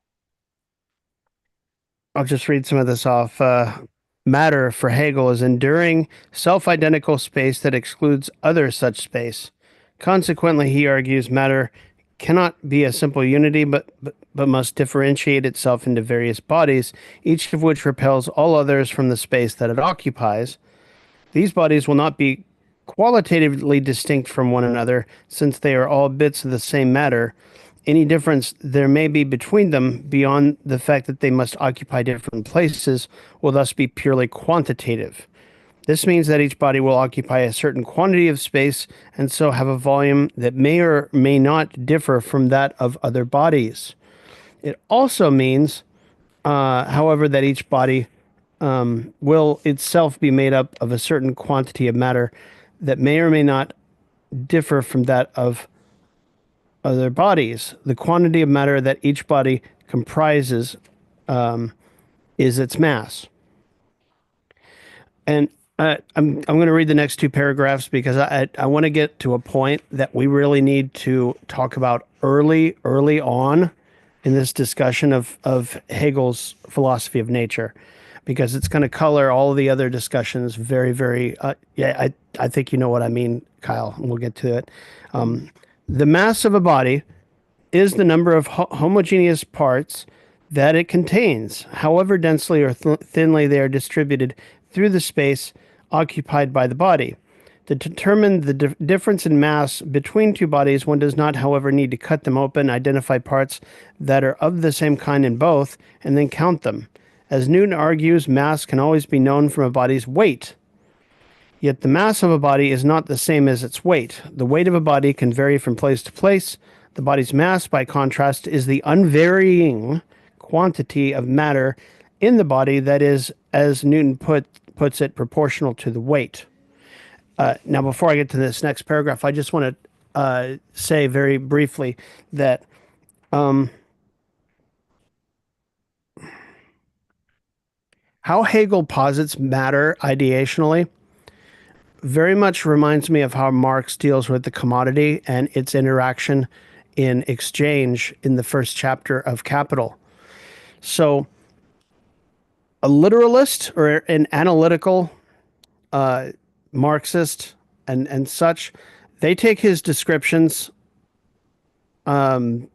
I'll just read some of this off. Matter for Hegel is enduring, self identical space that excludes other such space. Consequently, he argues matter cannot be a simple unity, but must differentiate itself into various bodies, each of which repels all others from the space that it occupies. These bodies will not be qualitatively distinct from one another, since they are all bits of the same matter. Any difference there may be between them, beyond the fact that they must occupy different places, will thus be purely quantitative. This means that each body will occupy a certain quantity of space and so have a volume that may or may not differ from that of other bodies. It also means, however, that each body will itself be made up of a certain quantity of matter that may or may not differ from that of other bodies. The quantity of matter that each body comprises is its mass. And I'm going to read the next two paragraphs because I want to get to a point that we really need to talk about early on in this discussion of Hegel's philosophy of nature, because it's going to color all of the other discussions very. Yeah, I think you know what I mean, Kyle, and we'll get to it. The mass of a body is the number of homogeneous parts that it contains, however densely or thinly they are distributed through the space occupied by the body. To determine the difference in mass between two bodies, one does not, however, need to cut them open, identify parts that are of the same kind in both, and then count them. As Newton argues, mass can always be known from a body's weight. Yet the mass of a body is not the same as its weight. The weight of a body can vary from place to place. The body's mass, by contrast, is the unvarying quantity of matter in the body that is, as Newton puts it, proportional to the weight. Now, before I get to this next paragraph, I just want to say very briefly that how Hegel posits matter ideationally very much reminds me of how Marx deals with the commodity and its interaction in exchange in the first chapter of Capital. So, a literalist or an analytical Marxist and such, they take his descriptions. Some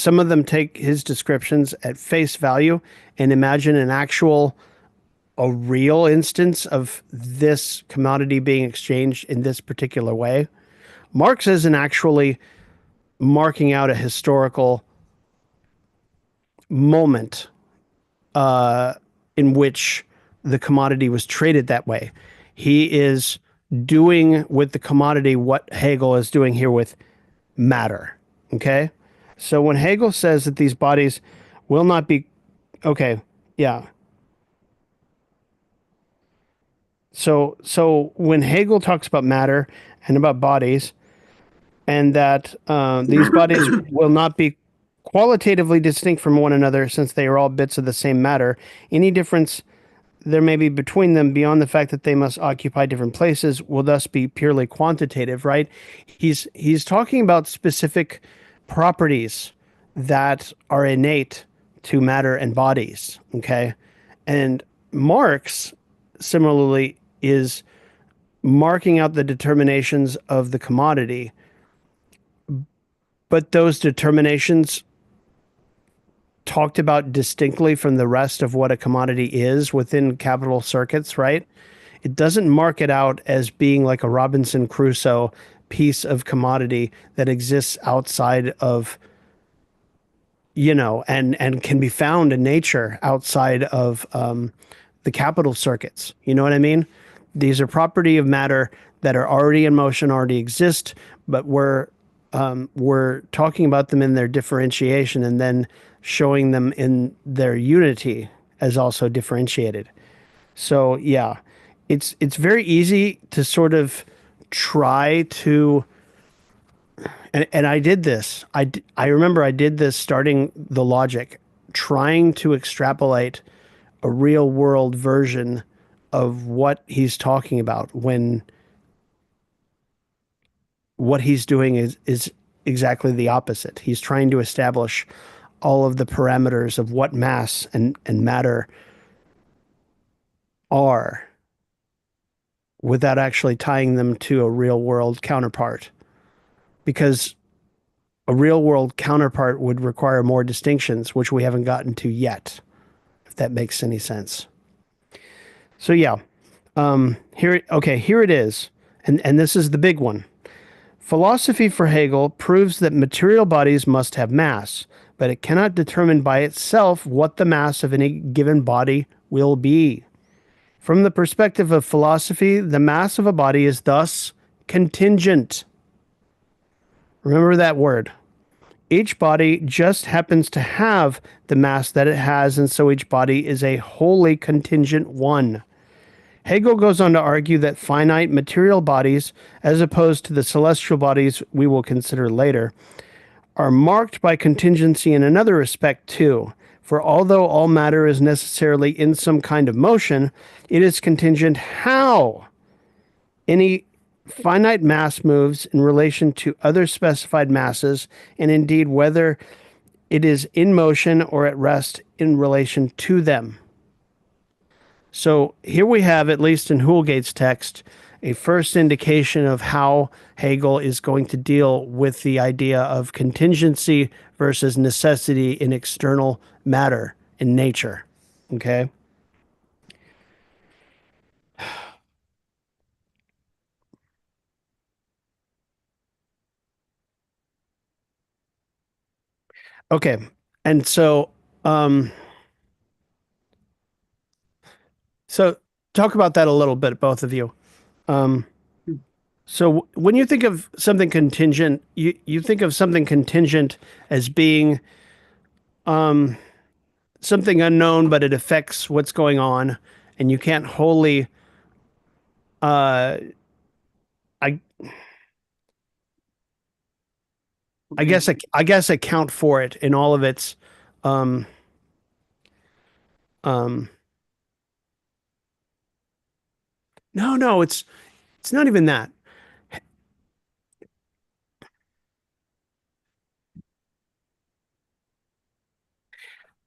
of them take his descriptions at face value and imagine an actual, a real instance of this commodity being exchanged in this particular way. Marx isn't actually marking out a historical moment in which the commodity was traded that way. He is doing with the commodity what Hegel is doing here with matter. Okay? So when Hegel says that these bodies will not be, okay, yeah. So when Hegel talks about matter and about bodies, and that these bodies will not be qualitatively distinct from one another since they are all bits of the same matter. Any difference there may be between them beyond the fact that they must occupy different places will thus be purely quantitative, right? He's talking about specific properties that are innate to matter and bodies, okay? And Marx similarly is marking out the determinations of the commodity, but those determinations talked about distinctly from the rest of what a commodity is within capital circuits, right? It doesn't mark it out as being like a Robinson Crusoe piece of commodity that exists outside of, and can be found in nature outside of the capital circuits. You know what I mean? These are property of matter that are already in motion, already exist, but we're talking about them in their differentiation and then showing them in their unity as also differentiated. So yeah, it's very easy to sort of try to, and I did this. I remember I did this starting the logic, trying to extrapolate a real world version of what he's talking about when what he's doing is exactly the opposite. He's trying to establish all of the parameters of what mass and matter are without actually tying them to a real world counterpart. Because a real world counterpart would require more distinctions, which we haven't gotten to yet, if that makes any sense. So yeah, here it is. And this is the big one. Philosophy for Hegel proves that material bodies must have mass, but it cannot determine by itself what the mass of any given body will be. From the perspective of philosophy, the mass of a body is thus contingent. Remember that word. Each body just happens to have the mass that it has, and so each body is a wholly contingent one. Hegel goes on to argue that finite material bodies, as opposed to the celestial bodies we will consider later, are marked by contingency in another respect too. For although all matter is necessarily in some kind of motion, it is contingent how any finite mass moves in relation to other specified masses, and indeed whether it is in motion or at rest in relation to them. So here we have, at least in Houlgate's text, a first indication of how Hegel is going to deal with the idea of contingency versus necessity in external matter in nature. Okay? Okay. And so talk about that a little bit, both of you. Um, so when you think of something contingent, you think of something contingent as being something unknown, but it affects what's going on, and you can't wholly, uh, I I guess account for it in all of its, um, um, no, it's not even that.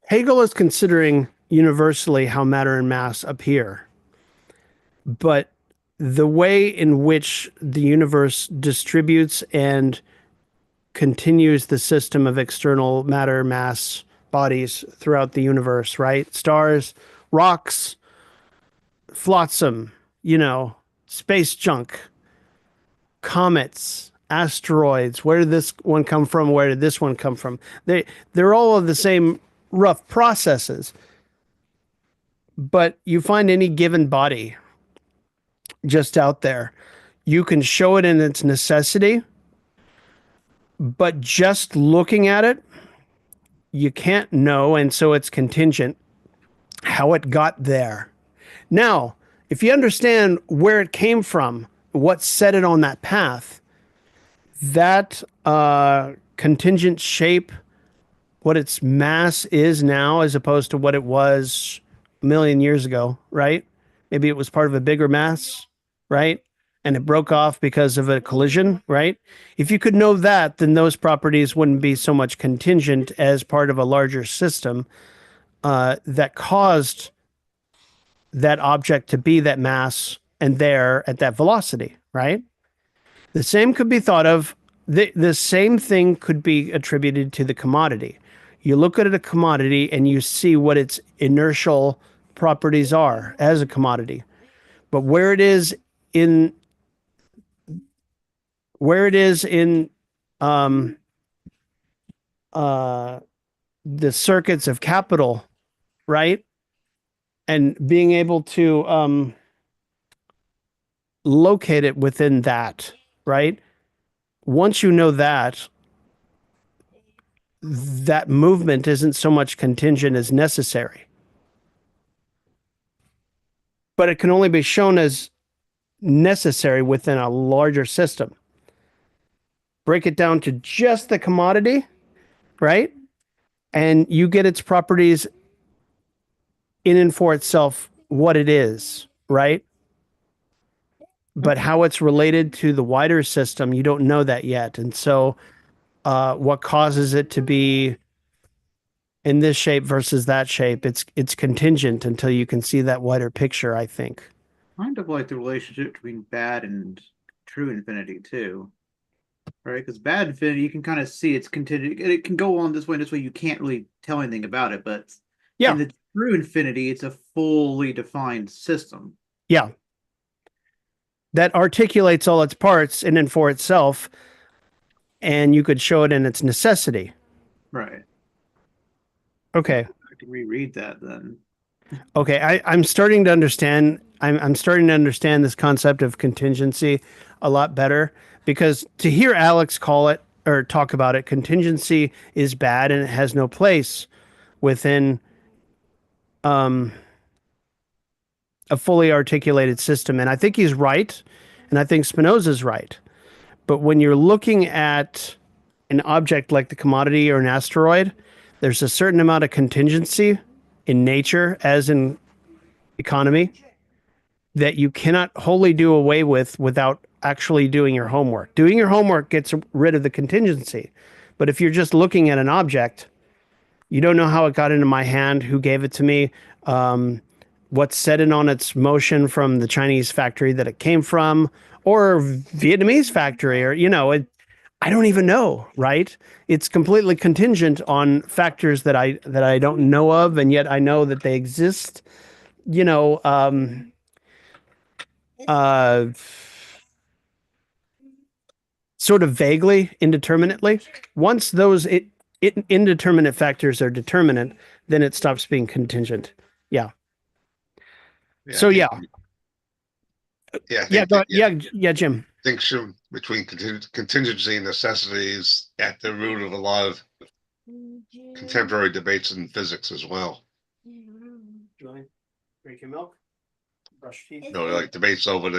Hegel is considering universally how matter and mass appear, but the way in which the universe distributes and continues the system of external matter, mass, bodies throughout the universe, right? Stars, rocks, flotsam, space junk, comets, asteroids. Where did this one come from? Where did this one come from? They're all of the same rough processes. But you find any given body just out there, you can show it in its necessity, but just looking at it, you can't know, and so it's contingent how it got there. Now, if you understand where it came from, what set it on that path, that contingent shape, what its mass is now as opposed to what it was a million years ago, right? Maybe it was part of a bigger mass, right? And it broke off because of a collision, right? If you could know that, then those properties wouldn't be so much contingent as part of a larger system that caused that object to be that mass and there at that velocity, right? The same could be thought of, the same thing could be attributed to the commodity. You look at a commodity and you see what its inertial properties are as a commodity. But in where it is in um, uh, the circuits of capital, right? And being able to locate it within that, right? Once you know that, that movement isn't so much contingent as necessary. But it can only be shown as necessary within a larger system. Break it down to just the commodity, right? And you get its properties in and for itself, what it is, right? But Okay. how it's related to the wider system, you don't know that yet. And so, what causes it to be in this shape versus that shape, it's contingent until you can see that wider picture, I think. Kind of like the relationship between bad and true infinity too, right? Because bad infinity, you can kind of see it's contingent. It can go on this way and this way. You can't really tell anything about it, but in Yeah, the true infinity, it's a fully defined system. yeah. That articulates all its parts in and for itself, and you could show it in its necessity. Right. Okay. I can reread that then. Okay, I'm starting to understand. I'm starting to understand this concept of contingency a lot better because to hear Alex call it or talk about it, contingency is bad and it has no place within a fully articulated system. And I think he's right, and I think Spinoza's right. But when you're looking at an object like the commodity or an asteroid, there's a certain amount of contingency in nature, as in economy, that you cannot wholly do away with without actually doing your homework. Doing your homework gets rid of the contingency. But if you're just looking at an object, you don't know how it got into my hand, who gave it to me, um, what's set in on its motion from the Chinese factory that it came from, or Vietnamese factory, or I don't even know, right? It's completely contingent on factors that I don't know of, and yet I know that they exist. You know, uh, sort of vaguely, indeterminately. Once those indeterminate factors are determinate, then it stops being contingent. Yeah. Yeah, I So think, yeah, yeah, I yeah, think that, yeah, yeah, Jim. distinction between contingency and necessity is at the root of a lot of contemporary debates in physics as well. Drink your milk, brush teeth. Like debates over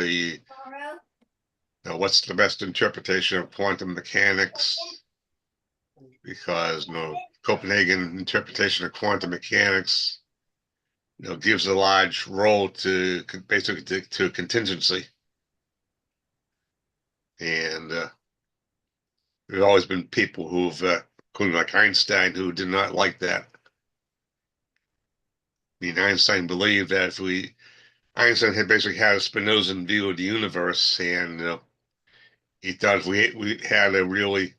what's the best interpretation of quantum mechanics, because Copenhagen interpretation of quantum mechanics gives a large role to basically to contingency. And there's always been people including like Einstein, who did not like that. I mean, Einstein believed that Einstein had basically had a Spinozan view of the universe, and he thought if we had a really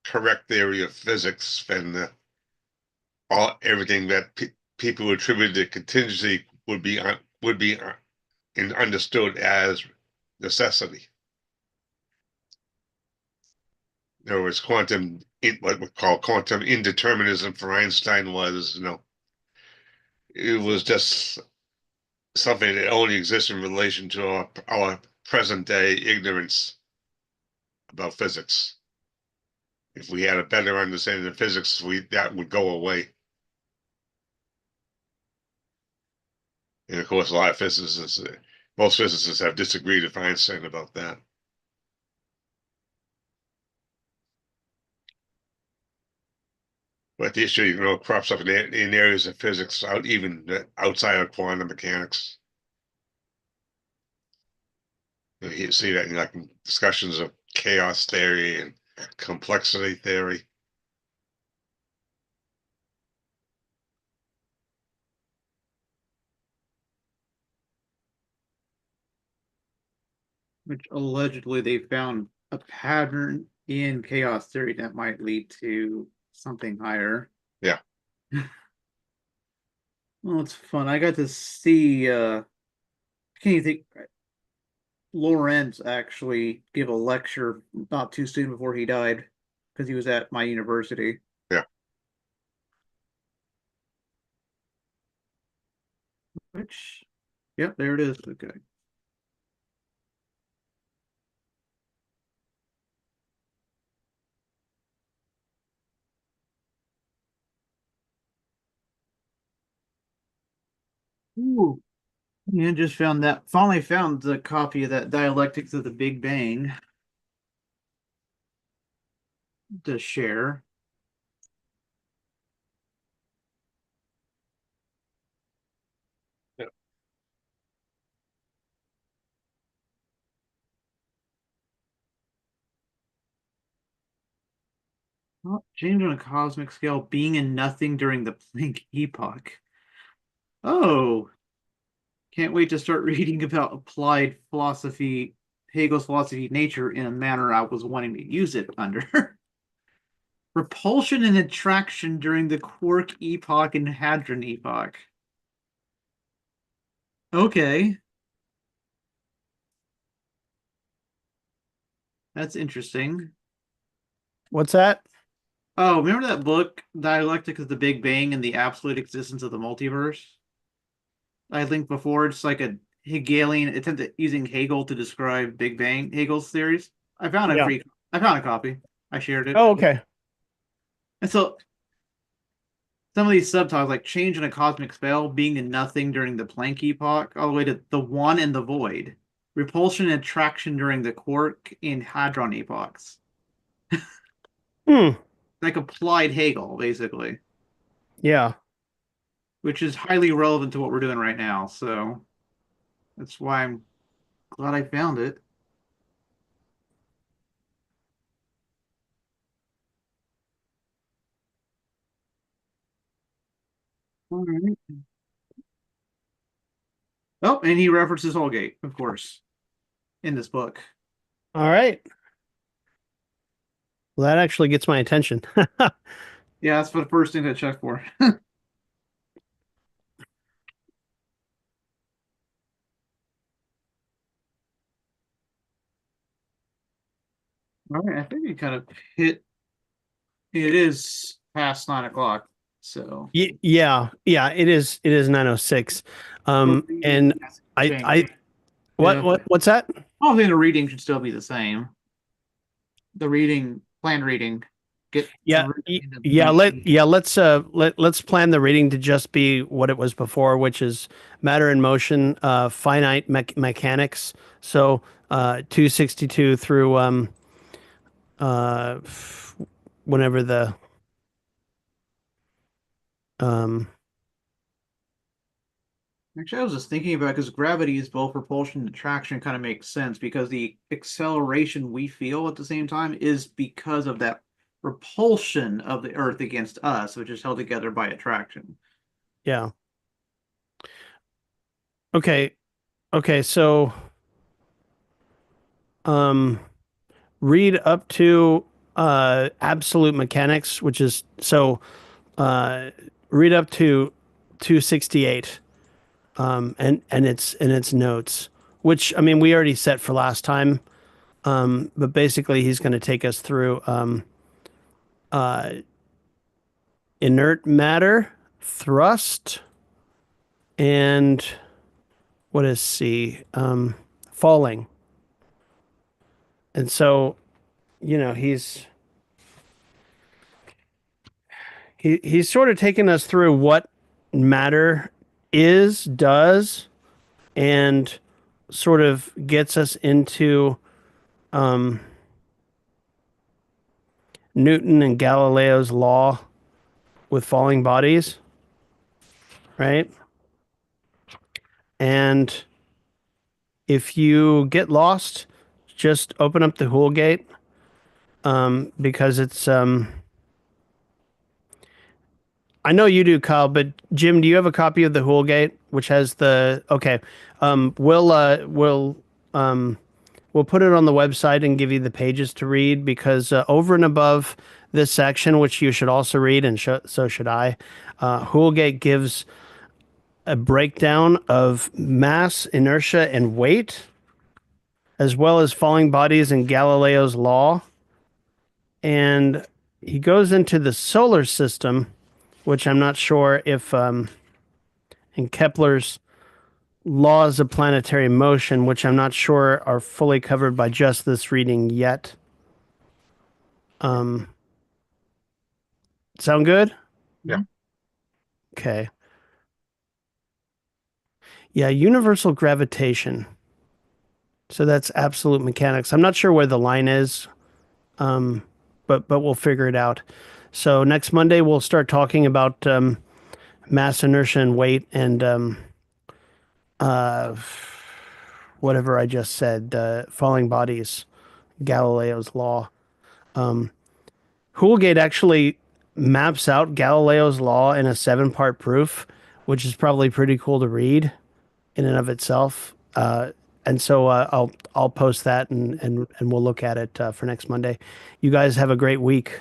correct theory of physics, then everything that people attributed to contingency would be understood as necessity. In other words, what we call quantum indeterminism for Einstein was, it was just something that only exists in relation to our present day ignorance about physics. If we had a better understanding of physics, that would go away. And of course, a lot of physicists, most physicists have disagreed with Einstein about that. But the issue, crops up in areas of physics even outside of quantum mechanics. You see that in like discussions of chaos theory and complexity theory. Which allegedly they found a pattern in chaos theory that might lead to something higher. Yeah. Well, it's fun. I got to see I can't even think Lorenz actually give a lecture not too soon before he died because he was at my university. Yeah. Which, yep, there it is. Okay. Ooh. Yeah, just found that. Finally found the copy of that Dialectics of the Big Bang to share. Yeah. Oh, change on a cosmic scale, being and nothing during the Planck epoch. Oh, can't wait to start reading about applied philosophy, Hegel's philosophy of nature in a manner I was wanting to use it under. Repulsion and attraction during the quark epoch and hadron epoch. Okay, that's interesting. What's that? Oh, remember that book, Dialectic of the Big Bang and the Absolute Existence of the Multiverse? I linked before. It's like a Hegelian attempt at using Hegel to describe Big Bang, Hegel's theories. Yeah. I found a copy. I shared it. Oh, okay. And so some of these subtitles, like change in a cosmic spell, being in nothing during the Planck epoch, all the way to the one and the void, repulsion and attraction during the quark and hadron epochs, Hmm. like applied Hegel, basically, Yeah. which is highly relevant to what we're doing right now. So that's why I'm glad I found it. All right. Oh, and he references Holgate, of course, in this book. All right. Well, that actually gets my attention. Yeah, that's the first thing to check for. All right, I think we kind of hit. It is past 9 o'clock, so Yeah, yeah, it is. It is 9:06. the And reading has I, changed. Yeah, what's that? I think the reading should still be the same. The reading, planned reading, get the Yeah, reading into yeah. the Let's plan the reading to just be what it was before, which is matter in motion, finite mechanics. So, 262 through uh, whenever the um, Actually, I was just thinking about because gravity is both propulsion and attraction kind of makes sense because the acceleration we feel at the same time is because of that repulsion of the Earth against us, which is held together by attraction. yeah. Okay, okay. So, um, read up to absolute mechanics, which is so uh, read up to 268 and its notes, which I mean we already set for last time, but basically he's going to take us through uh, inert matter, thrust, and what is C? Falling. And so, you know, he's sort of taken us through what matter is, does, and sort of gets us into um, Newton and Galileo's law with falling bodies, right? And if you get lost, just open up the Hool Gate because it's. I know you do, Kyle, but Jim, do you have a copy of the Hool Gate, which has the? Okay, we'll put it on the website and give you the pages to read because over and above this section, which you should also read, and so should I. Houlgate gives a breakdown of mass, inertia, and weight, as well as falling bodies and Galileo's law. And he goes into the solar system, which I'm not sure if, in Kepler's laws of planetary motion, which I'm not sure are fully covered by just this reading yet. Sound good? Yeah. Okay. Yeah, universal gravitation. So that's absolute mechanics. I'm not sure where the line is, but we'll figure it out. So next Monday we'll start talking about mass, inertia, and weight, and uh, whatever I just said, falling bodies, Galileo's law. Houlgate actually maps out Galileo's law in a 7-part proof, which is probably pretty cool to read in and of itself. And so I'll post that, and we'll look at it for next Monday. You guys have a great week.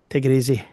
Take it easy.